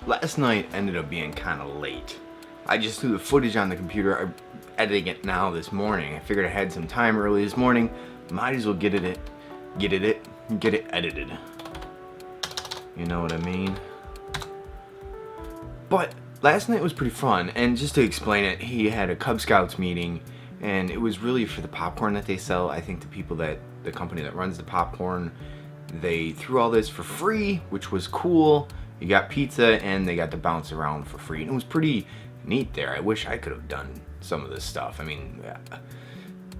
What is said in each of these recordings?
Last night ended up being kind of late. I just threw the footage on the computer. I'm editing it now this morning. I figured I had some time early this morning. Might as well get it edited. You know what I mean? But last night was pretty fun, and just to explain it, he had a Cub Scouts meeting, and it was really for the popcorn that they sell. I think the company that runs the popcorn, they threw all this for free, which was cool. You got pizza, and they got to bounce around for free, and it was pretty neat there. I wish I could have done some of this stuff. I mean,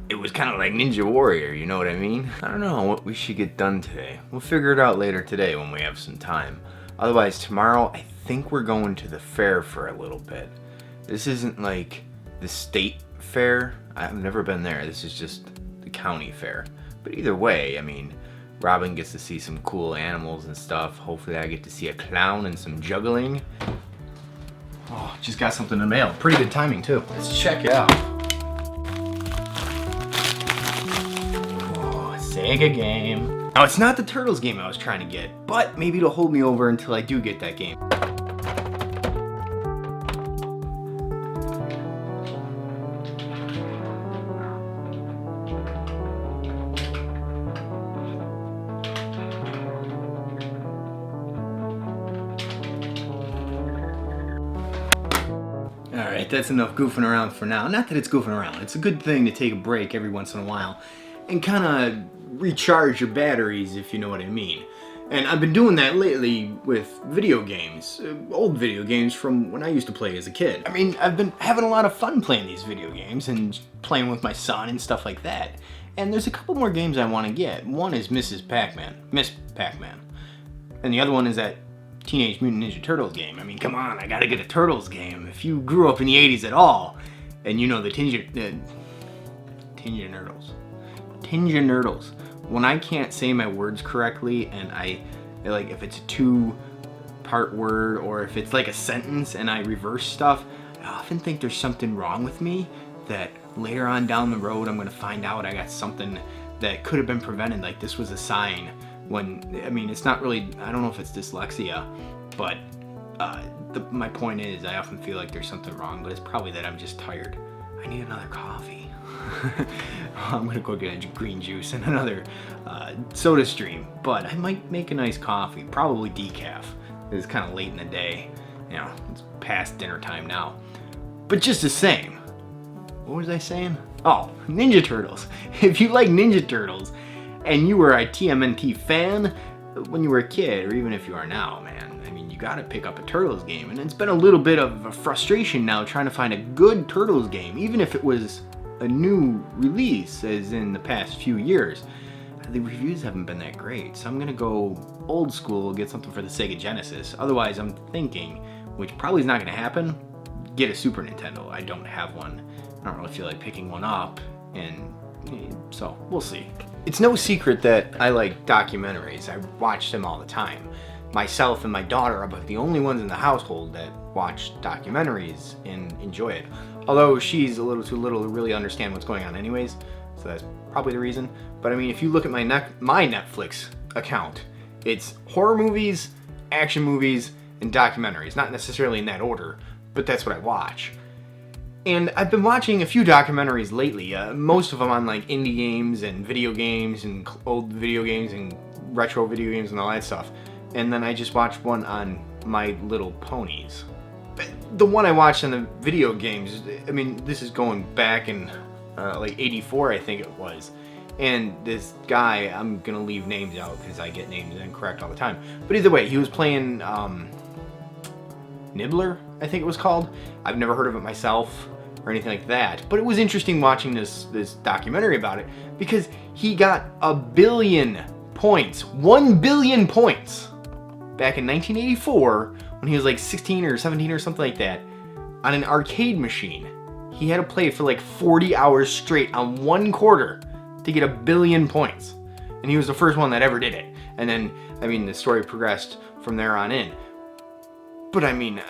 it was kind of like Ninja Warrior, you know what I mean? I don't know what we should get done today. We'll figure it out later today when we have some time. Otherwise, tomorrow, I think we're going to the fair for a little bit. This isn't like the state fair. I've never been there. This is just the county fair. But either way, I mean, Robin gets to see some cool animals and stuff. Hopefully I get to see a clown and some juggling. Oh, just got something in the mail. Pretty good timing too. Let's check it out. Oh, Sega game. Now it's not the Turtles game I was trying to get, but maybe it'll hold me over until I do get that game. Alright, that's enough goofing around for now. Not that it's goofing around. It's a good thing to take a break every once in a while and kind of recharge your batteries, if you know what I mean. And I've been doing that lately with video games. Old video games from when I used to play as a kid. I mean, I've been having a lot of fun playing these video games and playing with my son and stuff like that. And there's a couple more games I want to get. One is Miss Pac-Man. And the other one is that Teenage Mutant Ninja Turtles game. I mean, come on, I gotta get a Turtles game. If you grew up in the 80s at all, and you know the Tinja Nerdles. When I can't say my words correctly, and I like if it's a two-part word or if it's like a sentence and I reverse stuff, I often think there's something wrong with me that later on down the road I'm gonna find out I got something that could have been prevented. Like this was a sign. When, I mean, it's not really, I don't know if it's dyslexia, but my point is I often feel like there's something wrong, but it's probably that I'm just tired. I need another coffee. I'm gonna go get a green juice and another soda stream, but I might make a nice coffee, probably decaf. It's kind of late in the day, you know, it's past dinner time now. But just the same, what was I saying? Oh, Ninja Turtles. If you like Ninja Turtles, and you were a TMNT fan when you were a kid, or even if you are now, man, I mean, you gotta pick up a Turtles game. And it's been a little bit of a frustration now trying to find a good Turtles game, even if it was a new release, as in the past few years. The reviews haven't been that great, so I'm gonna go old school, get something for the Sega Genesis. Otherwise, I'm thinking, which probably is not gonna happen, get a Super Nintendo. I don't have one. I don't really feel like picking one up, and so we'll see. It's no secret that I like documentaries. I watch them all the time. Myself and my daughter are about the only ones in the household that watch documentaries and enjoy it. Although she's a little too little to really understand what's going on anyways, so that's probably the reason. But I mean, if you look at my Netflix account, it's horror movies, action movies, and documentaries. Not necessarily in that order, but that's what I watch. And I've been watching a few documentaries lately, most of them on like indie games and video games and old video games and retro video games and all that stuff. And then I just watched one on My Little Ponies. But the one I watched on the video games, I mean, this is going back in like 84, I think it was. And this guy, I'm gonna leave names out because I get names incorrect all the time. But either way, he was playing Nibbler, I think it was called. I've never heard of it myself or anything like that, but it was interesting watching this documentary about it because he got 1 billion points back in 1984 when he was like 16 or 17 or something like that on an arcade machine. He had to play for like 40 hours straight on one quarter to get 1 billion points, and he was the first one that ever did it. And then, I mean, the story progressed from there on in. But I mean,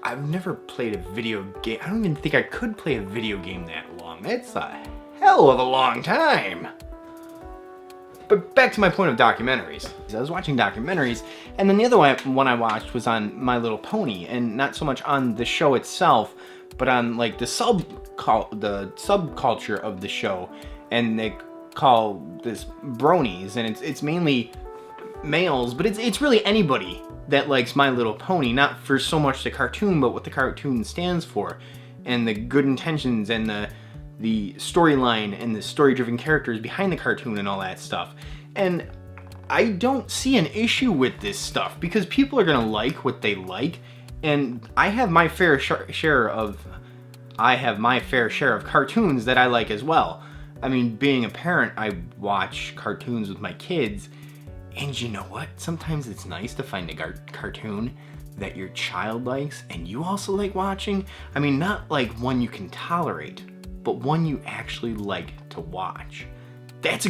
I've never played a video game. I don't even think I could play a video game that long. That's a hell of a long time. But back to my point of documentaries. I was watching documentaries, and then the other one I watched was on My Little Pony, and not so much on the show itself, but on like the subculture of the show, and they call this bronies, and it's mainly males, but it's really anybody that likes My Little Pony, not for so much the cartoon, but what the cartoon stands for, and the good intentions, and the storyline, and the story-driven characters behind the cartoon, and all that stuff. And I don't see an issue with this stuff, because people are gonna like what they like, and I have my fair share of cartoons that I like as well. I mean, being a parent, I watch cartoons with my kids, and you know what? Sometimes it's nice to find a cartoon that your child likes and you also like watching. I mean, not like one you can tolerate, but one you actually like to watch. That's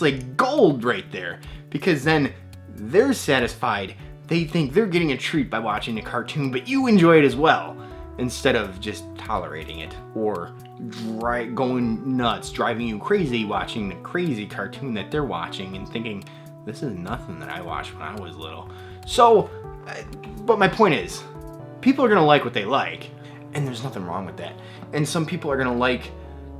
like gold right there, because then they're satisfied. They think they're getting a treat by watching a cartoon, but you enjoy it as well, instead of just tolerating it or going nuts, driving you crazy watching the crazy cartoon that they're watching and thinking, this is nothing that I watched when I was little. So, but my point is, people are gonna like what they like, and there's nothing wrong with that. And some people are gonna like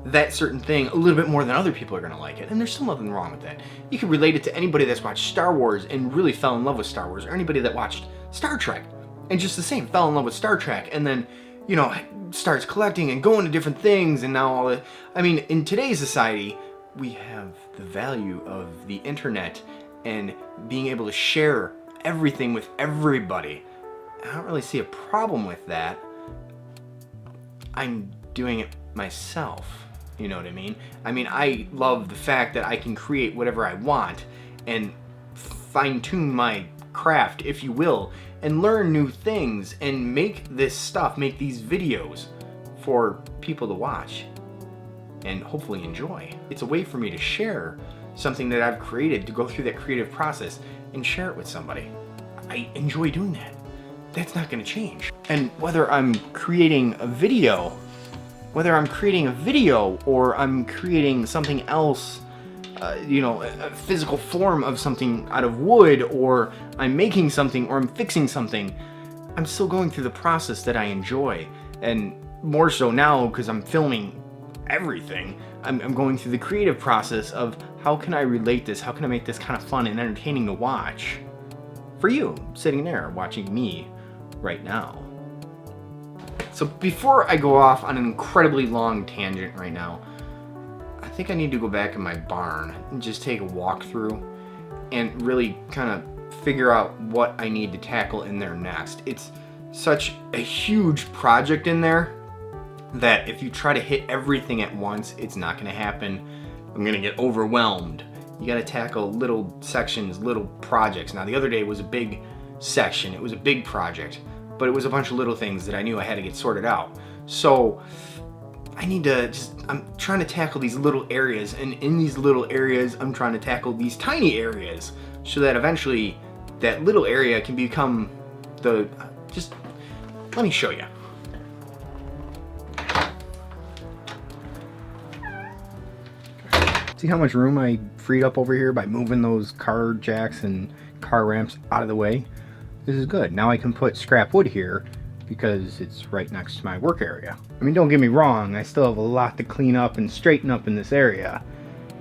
that certain thing a little bit more than other people are gonna like it, and there's still nothing wrong with that. You can relate it to anybody that's watched Star Wars and really fell in love with Star Wars, or anybody that watched Star Trek and just the same, fell in love with Star Trek, and then, you know, starts collecting and going to different things, and now all the, I mean, in today's society, we have the value of the internet and being able to share everything with everybody. I don't really see a problem with that. I'm doing it myself, you know what I mean? I mean, I love the fact that I can create whatever I want and fine-tune my craft, if you will, and learn new things and make this stuff, make these videos for people to watch and hopefully enjoy. It's a way for me to share something that I've created, to go through that creative process and share it with somebody. I enjoy doing that. That's not gonna change. And whether I'm creating a video or I'm creating something else, you know, a physical form of something out of wood, or I'm making something, or I'm fixing something, I'm still going through the process that I enjoy. And more so now, because I'm filming everything, I'm going through the creative process of how can I relate this, how can I make this kind of fun and entertaining to watch for you, sitting there watching me right now. So before I go off on an incredibly long tangent right now, I think I need to go back in my barn and just take a walk through and really kind of figure out what I need to tackle in there next. It's such a huge project in there that if you try to hit everything at once, it's not going to happen. I'm going to get overwhelmed. You got to tackle little sections, little projects. Now the other day was a big section, it was a big project, but it was a bunch of little things that I knew I had to get sorted out. So I need to I'm trying to tackle these little areas, and in these little areas, I'm trying to tackle these tiny areas so that eventually that little area can become let me show you. See how much room I freed up over here by moving those car jacks and car ramps out of the way? This is good. Now I can put scrap wood here because it's right next to my work area. I mean, don't get me wrong, I still have a lot to clean up and straighten up in this area.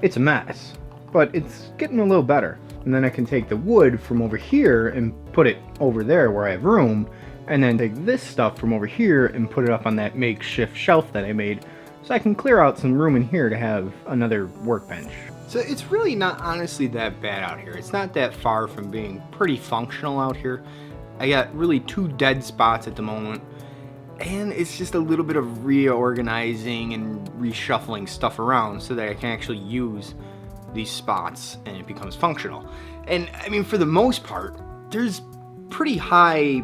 It's a mess, but it's getting a little better. And then I can take the wood from over here and put it over there where I have room, and then take this stuff from over here and put it up on that makeshift shelf that I made, so I can clear out some room in here to have another workbench. So it's really not honestly that bad out here. It's not that far from being pretty functional out here. I got really 2 dead spots at the moment, and it's just a little bit of reorganizing and reshuffling stuff around so that I can actually use these spots and it becomes functional. And I mean, for the most part, there's pretty high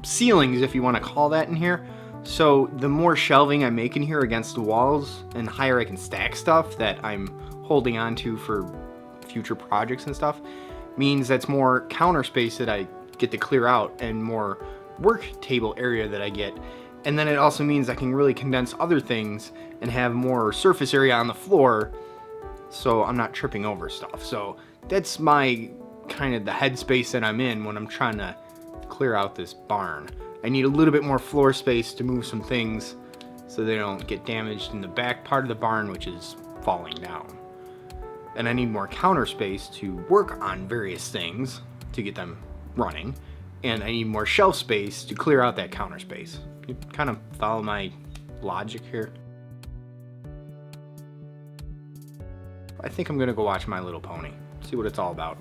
ceilings, if you want to call that, in here. So the more shelving I make in here against the walls, and the higher I can stack stuff that I'm holding on to for future projects and stuff, means that's more counter space that I get to clear out and more work table area that I get. And then it also means I can really condense other things and have more surface area on the floor so I'm not tripping over stuff. So that's my kind of the headspace that I'm in when I'm trying to clear out this barn. I need a little bit more floor space to move some things so they don't get damaged in the back part of the barn, which is falling down. And I need more counter space to work on various things to get them running. And I need more shelf space to clear out that counter space. You kind of follow my logic here? I think I'm gonna go watch My Little Pony, see what it's all about.